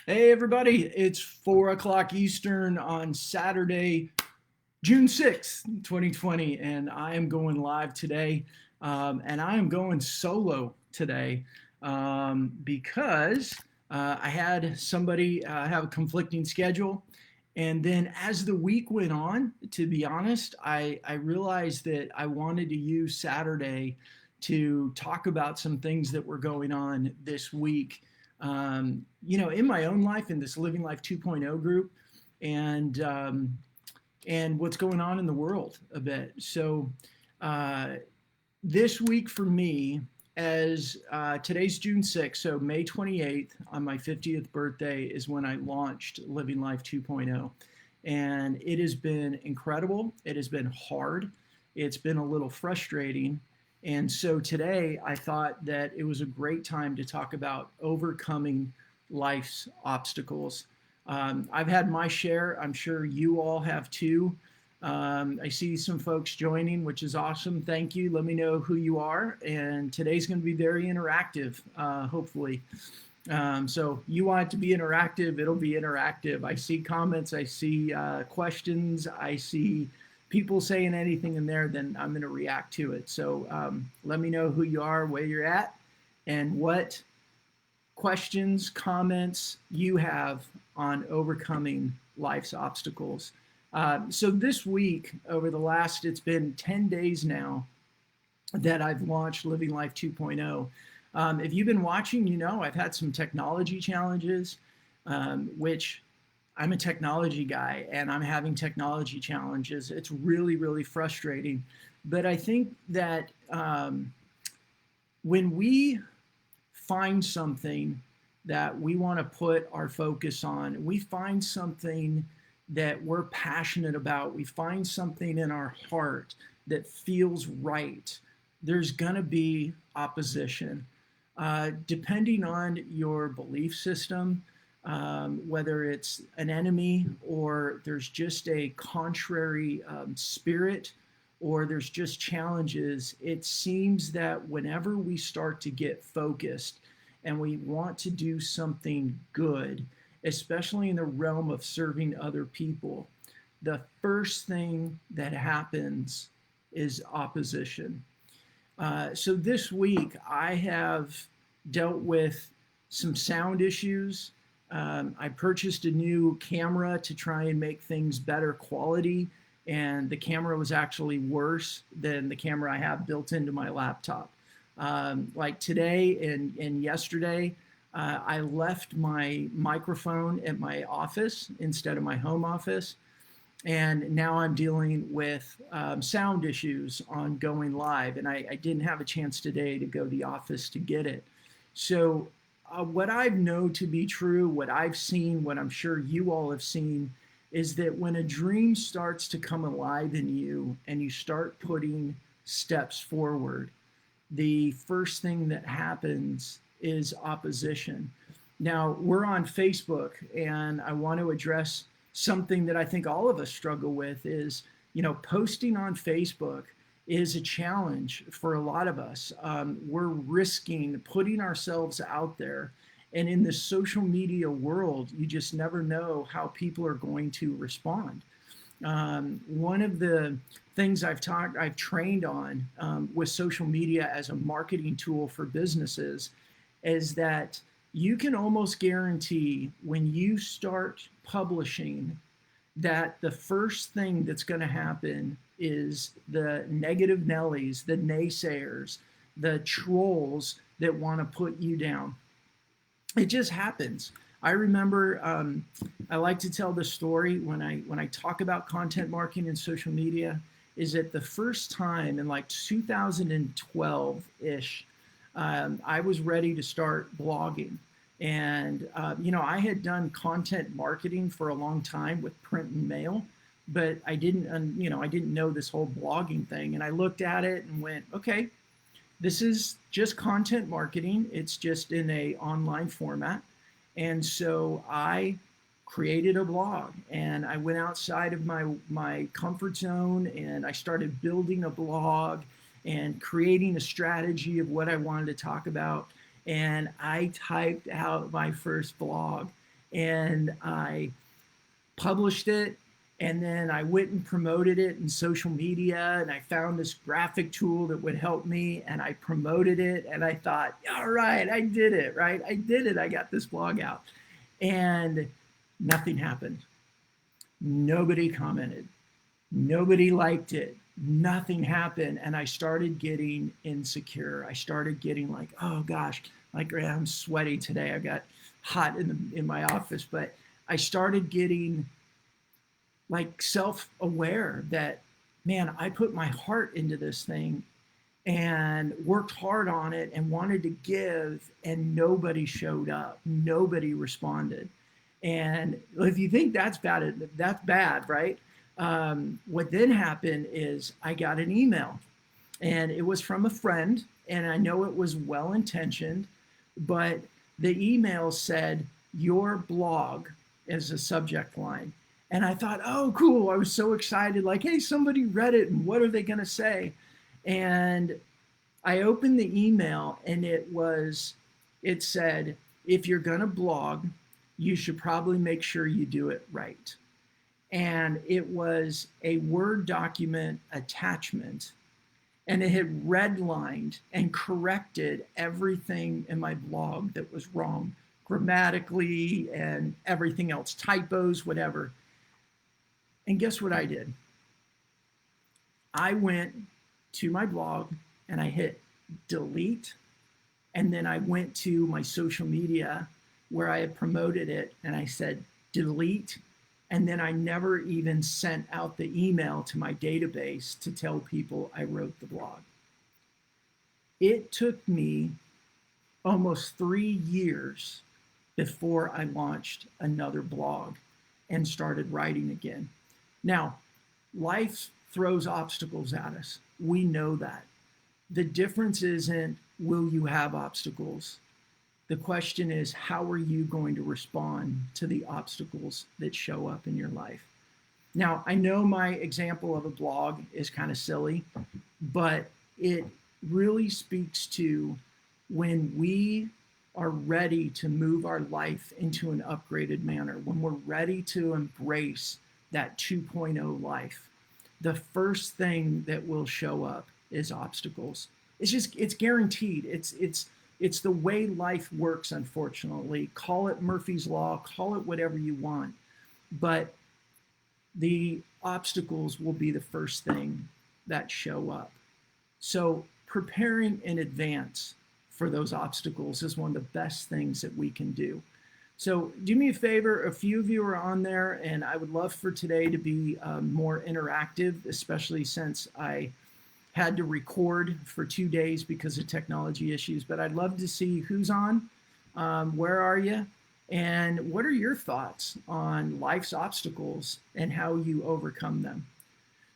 Hey, everybody, it's 4 o'clock Eastern on Saturday, June 6th, 2020, and I am going live today. And I am going solo today because I had somebody have a conflicting schedule. And then as the week went on, to be honest, I realized that I wanted to use Saturday to talk about some things that were going on this week, in my own life, in this Living Life 2.0 group, and and what's going on in the world a bit. So uh, this week for me, as today's June 6th, so May 28th, on my 50th birthday, is when I launched Living Life 2.0. And it has been incredible. It has been hard. It's been a little frustrating. And so today I thought that it was a great time to talk about overcoming life's obstacles. I've had my share. I'm sure you all have too. I see some folks joining, which is awesome. Thank you. Let me know who you are. And today's going to be very interactive, hopefully. So you want it to be interactive, it'll be interactive. I see comments, I see questions, I see people saying anything in there, then I'm going to react to it. So let me know who you are, where you're at, and what questions, comments you have on overcoming life's obstacles. So this week, over the last, it's been 10 days now that I've launched Living Life 2.0. If you've been watching, you know I've had some technology challenges, which I'm a technology guy and I'm having technology challenges. It's really, really frustrating. But I think that when we find something that we want to put our focus on, we find something that we're passionate about, we find something in our heart that feels right, there's going to be opposition. Depending on your belief system, whether it's an enemy or there's just a contrary spirit or there's just challenges, it seems that whenever we start to get focused and we want to do something good, especially in the realm of serving other people, the first thing that happens is opposition. So this week I have dealt with some sound issues. I purchased a new camera to try and make things better quality, and the camera was actually worse than the camera I have built into my laptop. Like today and yesterday, I left my microphone at my office instead of my home office. And now I'm dealing with sound issues on going live. And I didn't have a chance today to go to the office to get it. So, what I know to be true, what I've seen, what I'm sure you all have seen, is that when a dream starts to come alive in you and you start putting steps forward, the first thing that happens is opposition. Now, we're on Facebook, and I want to address something that I think all of us struggle with is, posting on Facebook is a challenge for a lot of us. We're risking putting ourselves out there. And in the social media world, you just never know how people are going to respond. One of the things I've trained on with social media as a marketing tool for businesses is that you can almost guarantee when you start publishing that the first thing that's going to happen is the negative Nellies, the naysayers, the trolls that want to put you down. It just happens. I remember I like to tell the story when I talk about content marketing and social media is that the first time in like 2012 ish, I was ready to start blogging. And, I had done content marketing for a long time with print and mail, but I didn't know this whole blogging thing. And I looked at it and went, okay, this is just content marketing. It's just in a online format. And so I created a blog and I went outside of my comfort zone and I started building a blog and creating a strategy of what I wanted to talk about. And I typed out my first blog and I published it, and then I went and promoted it in social media, and I found this graphic tool that would help me, and I promoted it, and I thought, all right, I did it, right? I did it. I got this blog out. And nothing happened. Nobody commented. Nobody liked it. Nothing happened. And I started getting insecure. I started getting like, oh gosh, like I'm sweaty today. I got hot in my office, but I started getting like self-aware that, man, I put my heart into this thing and worked hard on it and wanted to give, and nobody showed up. Nobody responded. And if you think that's bad, right? What then happened is I got an email, and it was from a friend, and I know it was well intentioned, but the email said, "Your blog," as a subject line. And I thought, oh, cool. I was so excited, like, hey, somebody read it, and what are they going to say? And I opened the email, and it said, if you're going to blog, you should probably make sure you do it right. And it was a Word document attachment, and it had redlined and corrected everything in my blog that was wrong grammatically and everything else, typos, whatever. And guess what I did? I went to my blog and I hit delete. And then I went to my social media where I had promoted it and I said delete. And then I never even sent out the email to my database to tell people I wrote the blog. It took me almost 3 years before I launched another blog and started writing again. Now, life throws obstacles at us. We know that. The difference isn't, will you have obstacles? The question is, how are you going to respond to the obstacles that show up in your life? Now, I know my example of a blog is kind of silly, but it really speaks to when we are ready to move our life into an upgraded manner, when we're ready to embrace that 2.0 life, the first thing that will show up is obstacles. It's guaranteed. It's the way life works, unfortunately. Call it Murphy's Law, call it whatever you want. But the obstacles will be the first thing that show up. So preparing in advance for those obstacles is one of the best things that we can do. So do me a favor, a few of you are on there, and I would love for today to be more interactive, especially since I had to record for 2 days because of technology issues. But I'd love to see who's on, where are you, and what are your thoughts on life's obstacles and how you overcome them.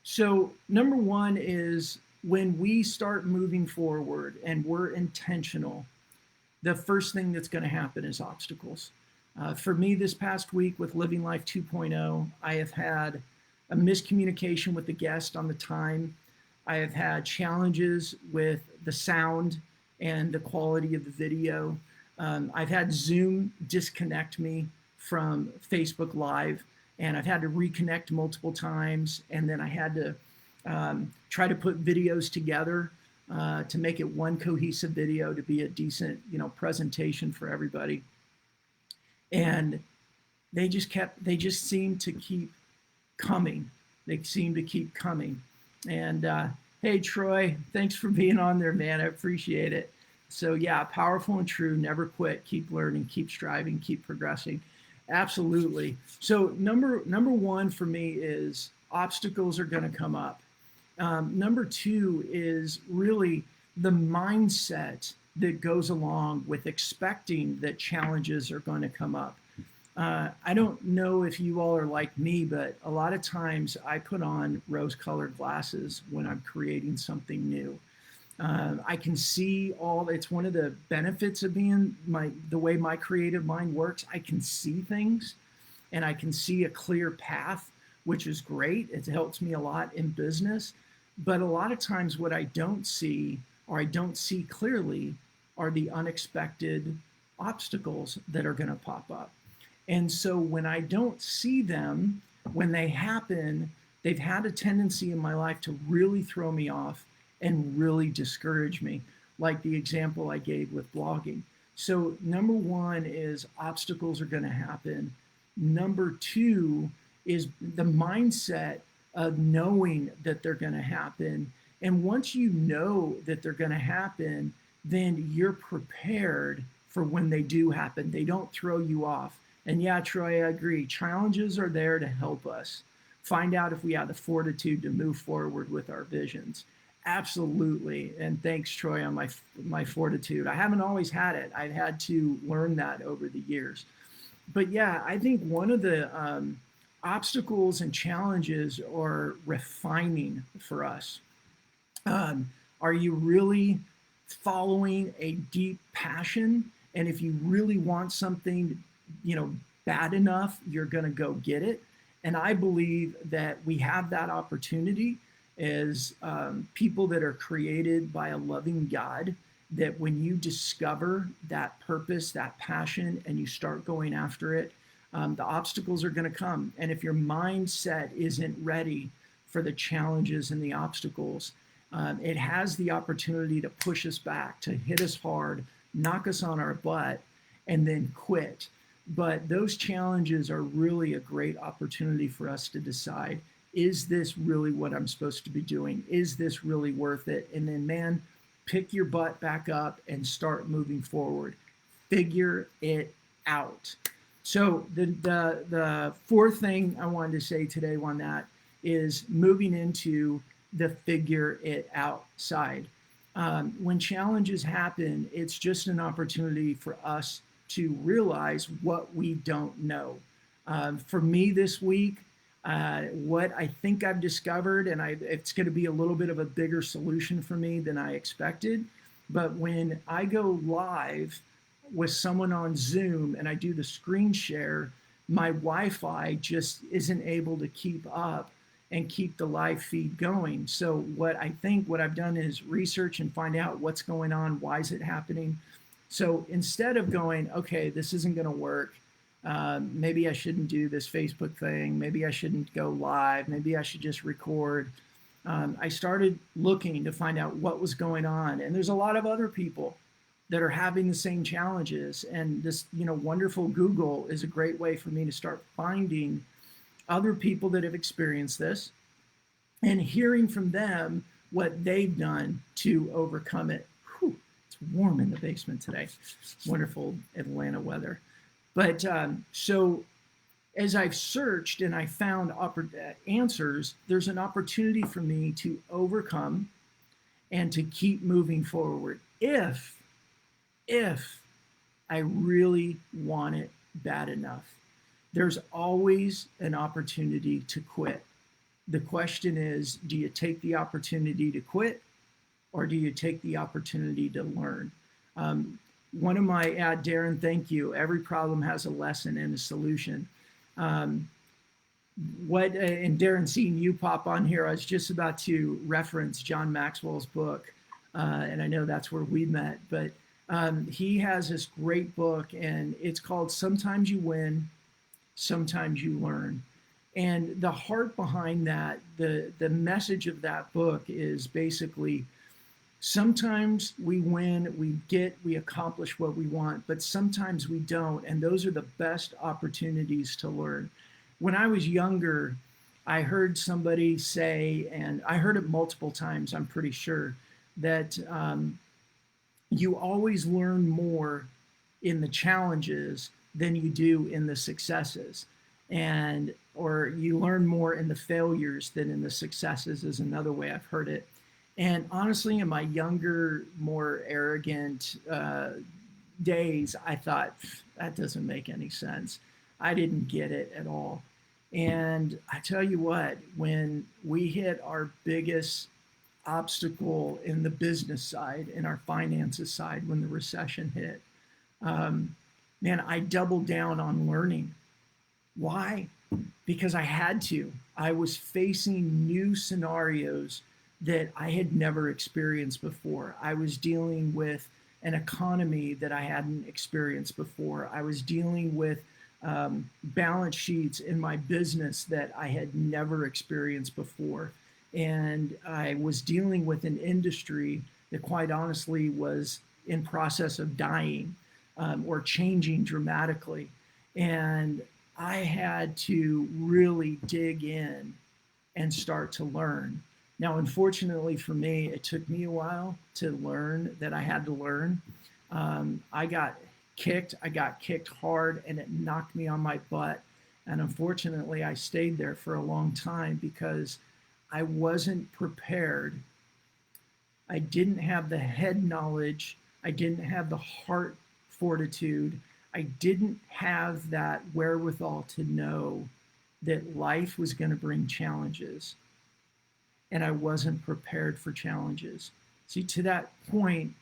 So number one is when we start moving forward and we're intentional, the first thing that's going to happen is obstacles. For me, this past week with Living Life 2.0, I have had a miscommunication with the guest on the time. I have had challenges with the sound and the quality of the video. I've had Zoom disconnect me from Facebook Live, and I've had to reconnect multiple times. And then I had to try to put videos together to make it one cohesive video to be a decent, presentation for everybody. And they just seem to keep coming. They seem to keep coming. And hey, Troy, thanks for being on there, man. I appreciate it. So yeah, powerful and true, never quit, keep learning, keep striving, keep progressing. Absolutely. So number one for me is obstacles are going to come up. Number two is really the mindset that goes along with expecting that challenges are going to come up. I don't know if you all are like me, but a lot of times I put on rose-colored glasses when I'm creating something new. I can see it's one of the benefits of being the way my creative mind works. I can see things and I can see a clear path, which is great. It helps me a lot in business. But a lot of times what I don't see, or I don't see clearly, are the unexpected obstacles that are going to pop up. And so when I don't see them, when they happen, they've had a tendency in my life to really throw me off and really discourage me, like the example I gave with blogging. So, number one is obstacles are going to happen. Number two is the mindset of knowing that they're going to happen. And once you know that they're going to happen, then you're prepared for when they do happen. They don't throw you off. And yeah, Troy, I agree. Challenges are there to help us find out if we have the fortitude to move forward with our visions. Absolutely. And thanks, Troy, on my fortitude. I haven't always had it. I've had to learn that over the years. But yeah, I think one of the obstacles and challenges are refining for us. Are you really following a deep passion? And if you really want something, bad enough, you're going to go get it. And I believe that we have that opportunity as people that are created by a loving God, that when you discover that purpose, that passion, and you start going after it, the obstacles are going to come. And if your mindset isn't ready for the challenges and the obstacles, it has the opportunity to push us back, to hit us hard, knock us on our butt, and then quit. But those challenges are really a great opportunity for us to decide, is this really what I'm supposed to be doing? Is this really worth it? And then, man, pick your butt back up and start moving forward. Figure it out. So the fourth thing I wanted to say today on that is moving into the figure it out side. When challenges happen, it's just an opportunity for us to realize what we don't know. For me this week, what I think I've discovered, and it's going to be a little bit of a bigger solution for me than I expected, but when I go live with someone on Zoom and I do the screen share, my Wi-Fi just isn't able to keep up and keep the live feed going. So what I've done is research and find out what's going on, why is it happening. So instead of going, okay, this isn't going to work, maybe I shouldn't do this Facebook thing, maybe I shouldn't go live, maybe I should just record, I started looking to find out what was going on. And there's a lot of other people that are having the same challenges. And this, wonderful Google is a great way for me to start finding other people that have experienced this and hearing from them what they've done to overcome it. Whew, it's warm in the basement today. Wonderful Atlanta weather. But so as I've searched and I found answers, there's an opportunity for me to overcome and to keep moving forward if I really want it bad enough. There's always an opportunity to quit. The question is, do you take the opportunity to quit or do you take the opportunity to learn? One of my, Darren, thank you. Every problem has a lesson and a solution. And Darren, seeing you pop on here, I was just about to reference John Maxwell's book, and I know that's where we met, but he has this great book, and it's called Sometimes You Win, Sometimes You Learn. And the heart behind that, the message of that book is basically, sometimes we win, we accomplish what we want, but sometimes we don't. And those are the best opportunities to learn. When I was younger, I heard somebody say, and I heard it multiple times, I'm pretty sure, that you always learn more in the challenges than you do in the successes. Or you learn more in the failures than in the successes is another way I've heard it. And honestly, in my younger, more arrogant days, I thought, that doesn't make any sense. I didn't get it at all. And I tell you what, when we hit our biggest obstacle in the business side, in our finances side, when the recession hit, man, I doubled down on learning. Why? Because I had to. I was facing new scenarios that I had never experienced before. I was dealing with an economy that I hadn't experienced before. I was dealing with balance sheets in my business that I had never experienced before. And I was dealing with an industry that quite honestly was in process of dying or changing dramatically. And I had to really dig in and start to learn. Now, unfortunately for me, it took me a while to learn that I had to learn. I got kicked hard, and it knocked me on my butt. And unfortunately, I stayed there for a long time because I wasn't prepared. I didn't have the head knowledge. I didn't have the heart fortitude. I didn't have that wherewithal to know that life was going to bring challenges, and I wasn't prepared for challenges. See, to that point,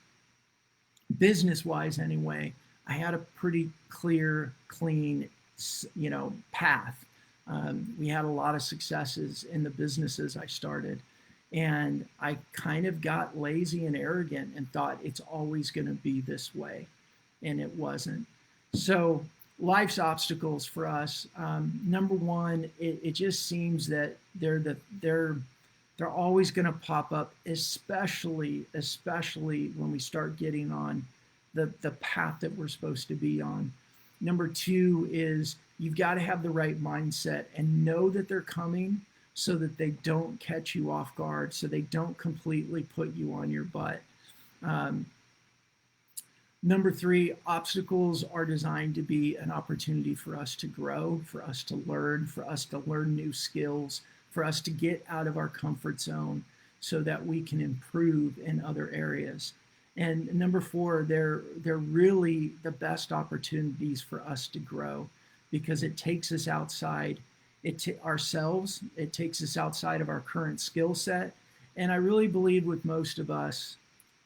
business wise anyway, I had a pretty clear, clean, path. We had a lot of successes in the businesses I started. And I kind of got lazy and arrogant and thought it's always going to be this way. And it wasn't. So, life's obstacles for us. Number one, it just seems that they're always going to pop up, especially when we start getting on the path that we're supposed to be on. Number two is you've got to have the right mindset and know that they're coming so that they don't catch you off guard, so they don't completely put you on your butt. Um, Number three, obstacles are designed to be an opportunity for us to grow, for us to learn new skills, for us to get out of our comfort zone so that we can improve in other areas. And number four, they're really the best opportunities for us to grow because it takes us outside ourselves. It takes us outside of our current skill set. And I really believe with most of us,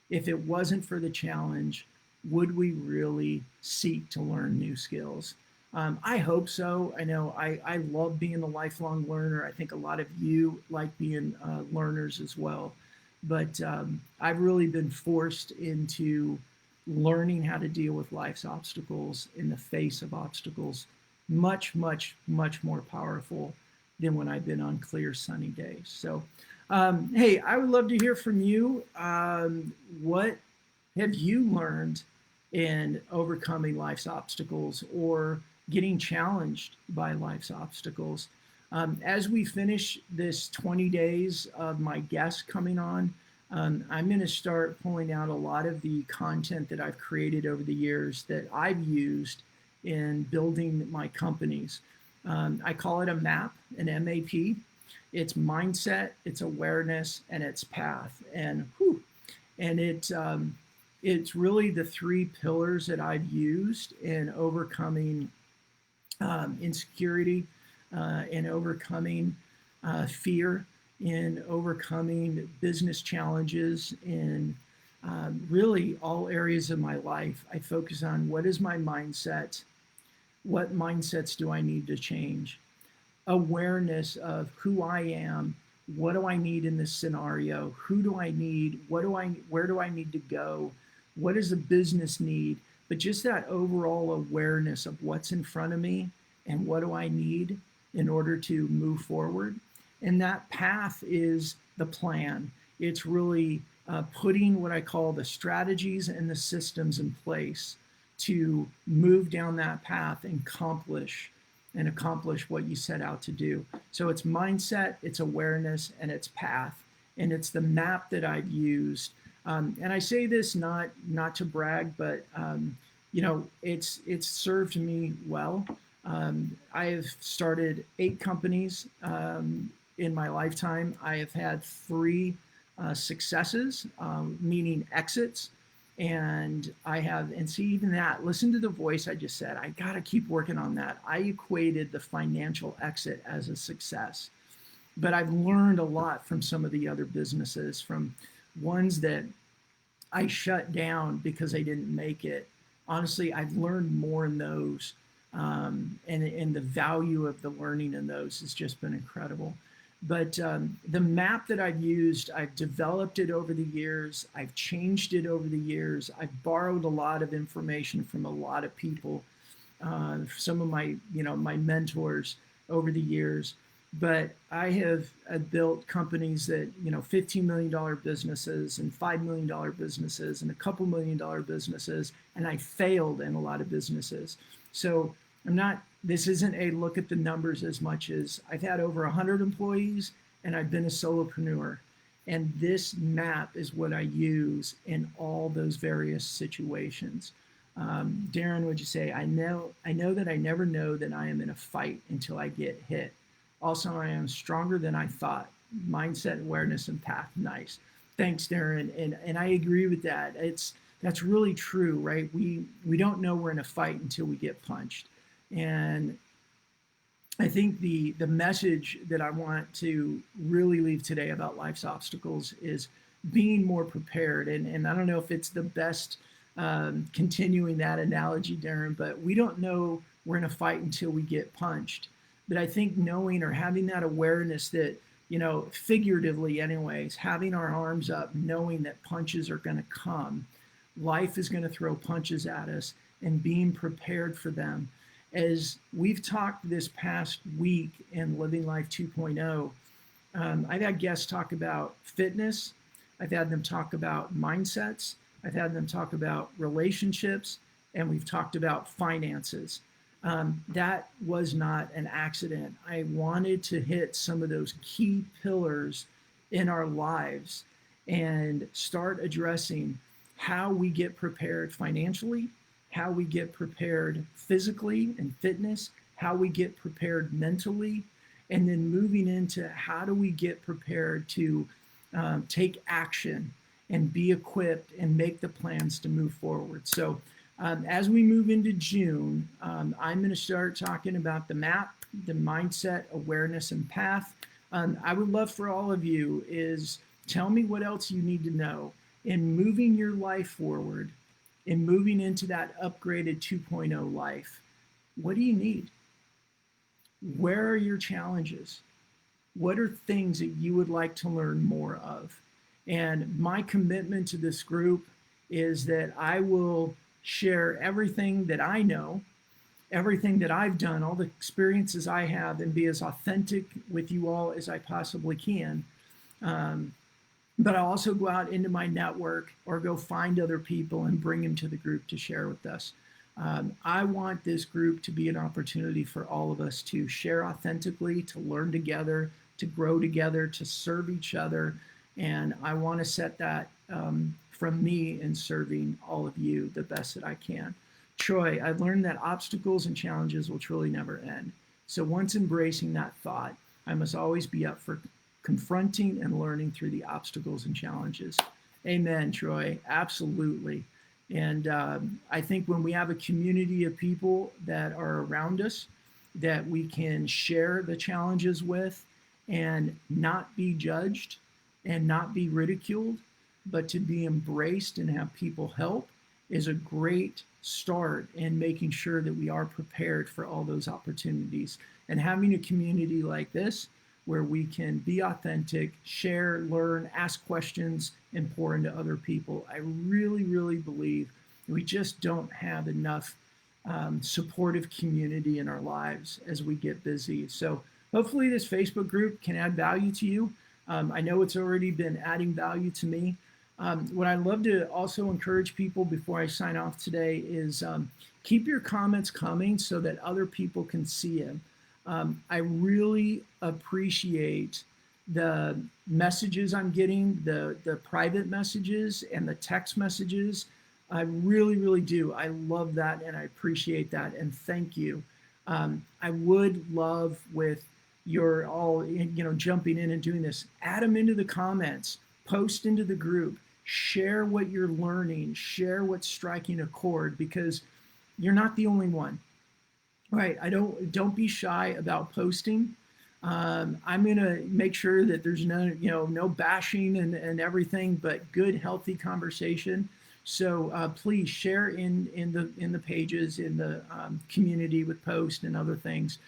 if it wasn't for the challenge, would we really seek to learn new skills? I hope so. I know I love being a lifelong learner. I think a lot of you like being learners as well. But I've really been forced into learning how to deal with life's obstacles in the face of obstacles much, much, much more powerful than when I've been on clear, sunny days. So, hey, I would love to hear from you. What have you learned in overcoming life's obstacles or getting challenged by life's obstacles? As we finish this 20 days of my guests coming on, I'm going to start pulling out a lot of the content that I've created over the years that I've used in building my companies. I call it a MAP, an MAP. It's mindset, it's awareness, and it's path. And it's really the three pillars that I've used in overcoming insecurity, in overcoming fear, in overcoming business challenges, in really all areas of my life. I focus on what is my mindset, what mindsets do I need to change, awareness of who I am, what do I need in this scenario, who do I need, where do I need to go, what does the business need, but just that overall awareness of what's in front of me and what do I need in order to move forward. And that path is the plan. It's really putting what I call the strategies and the systems in place to move down that path and accomplish what you set out to do. So it's mindset, it's awareness, and it's path. And it's the map that I've used. And I say this not to brag, but it's served me well. I have started 8 companies in my lifetime. I have had 3 successes, meaning exits. And see, even that, listen to the voice I just said. I got to keep working on that. I equated the financial exit as a success. But I've learned a lot from some of the other businesses, from ones that I shut down because I didn't make it. Honestly, I've learned more in those. And the value of the learning in those has just been incredible. But the map that I've used, I've developed it over the years. I've changed it over the years. I've borrowed a lot of information from a lot of people. some of my, my mentors over the years. But I have built companies that, $15 million businesses and $5 million businesses and a couple $1 million businesses, and I failed in a lot of businesses. So this isn't a look at the numbers as much as I've had over 100 employees and I've been a solopreneur. And this map is what I use in all those various situations. Darren, would you say, I know that I never know that I am in a fight until I get hit. Also, I am stronger than I thought. Mindset, awareness, and path. Nice. Thanks, Darren. And I agree with that. That's really true, right? We don't know we're in a fight until we get punched. And I think the message that I want to really leave today about life's obstacles is being more prepared. And I don't know if it's the best continuing that analogy, Darren, but we don't know we're in a fight until we get punched. But I think knowing or having that awareness that, figuratively anyways, having our arms up, knowing that punches are going to come, life is going to throw punches at us, and being prepared for them. As we've talked this past week in Living Life 2.0, I've had guests talk about fitness. I've had them talk about mindsets. I've had them talk about relationships, and we've talked about finances. That was not an accident. I wanted to hit some of those key pillars in our lives and start addressing how we get prepared financially, how we get prepared physically and fitness, how we get prepared mentally, and then moving into how do we get prepared to take action and be equipped and make the plans to move forward. So as we move into June, I'm going to start talking about the map, the mindset, awareness, and path. I would love for all of you is tell me what else you need to know in moving your life forward, in moving into that upgraded 2.0 life. What do you need? Where are your challenges? What are things that you would like to learn more of? And my commitment to this group is that I will share everything that I know, everything that I've done, all the experiences I have, and be as authentic with you all as I possibly can. But I'll also go out into my network or go find other people and bring them to the group to share with us. I want this group to be an opportunity for all of us to share authentically, to learn together, to grow together, to serve each other. And I want to set that from me in serving all of you the best that I can. Troy, I've learned that obstacles and challenges will truly never end. So once embracing that thought, I must always be up for confronting and learning through the obstacles and challenges. Amen, Troy. Absolutely. And I think when we have a community of people that are around us that we can share the challenges with and not be judged and not be ridiculed, but to be embraced and have people help is a great start in making sure that we are prepared for all those opportunities. And having a community like this where we can be authentic, share, learn, ask questions, and pour into other people. I really, really believe we just don't have enough supportive community in our lives as we get busy. So hopefully this Facebook group can add value to you. I know it's already been adding value to me. What I'd love to also encourage people before I sign off today is keep your comments coming so that other people can see them. I really appreciate the messages I'm getting, the private messages and the text messages. I really, really do. I love that and I appreciate that and thank you. I would love with your all, jumping in and doing this, add them into the comments, post into the group, share what you're learning, share what's striking a chord because you're not the only one. Right. Don't be shy about posting. I'm going to make sure that there's no bashing and everything, but good, healthy conversation. So please share in the pages, in the community with posts and other things,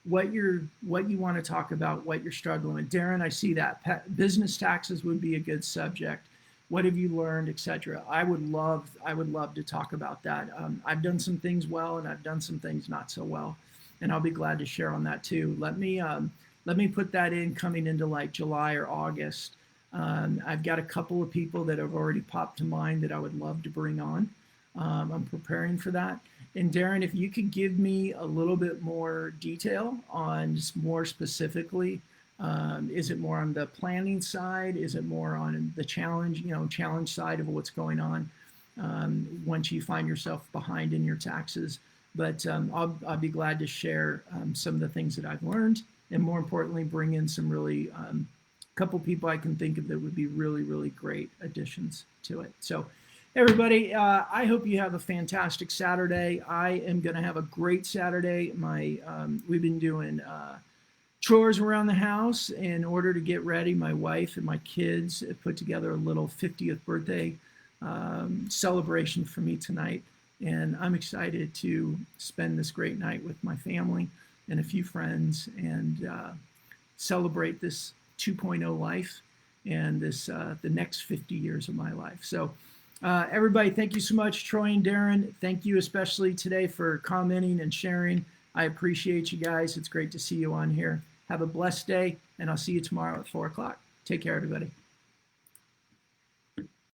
what you want to talk about, what you're struggling with. Darren, I see that business taxes would be a good subject. What have you learned, etc. I would love to talk about that. I've done some things well, and I've done some things not so well, and I'll be glad to share on that too. Let me put that in coming into like July or August. I've got a couple of people that have already popped to mind that I would love to bring on. I'm preparing for that. And Darren, if you could give me a little bit more detail on just more specifically, is it more on the planning side? Is it more on the challenge, challenge side of what's going on once you find yourself behind in your taxes? But I'll be glad to share some of the things that I've learned, and more importantly, bring in some really couple people I can think of that would be really, really great additions to it. So everybody, I hope you have a fantastic Saturday. I am going to have a great Saturday. We've been doing chores around the house in order to get ready. My wife and my kids have put together a little 50th birthday celebration for me tonight. And I'm excited to spend this great night with my family and a few friends and celebrate this 2.0 life and the next 50 years of my life. So everybody, thank you so much. Troy and Darren, thank you especially today for commenting and sharing. I appreciate you guys. It's great to see you on here. Have a blessed day, and I'll see you tomorrow at 4 o'clock. Take care, everybody.